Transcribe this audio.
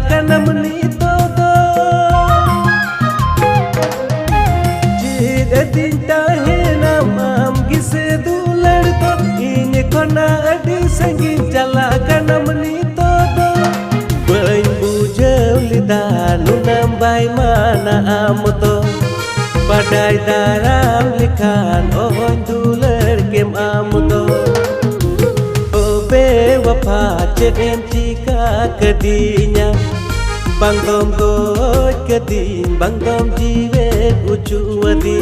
kanam nito do jid din tahena mam gise dular do ini kona adi sangin jala kanam nito do bain bujau lida nunam bai mana amuto padai daram likan ohon dular kem amuto wapa cedem jika kedinya bang tom god kedin bang tom jiwet ucu adi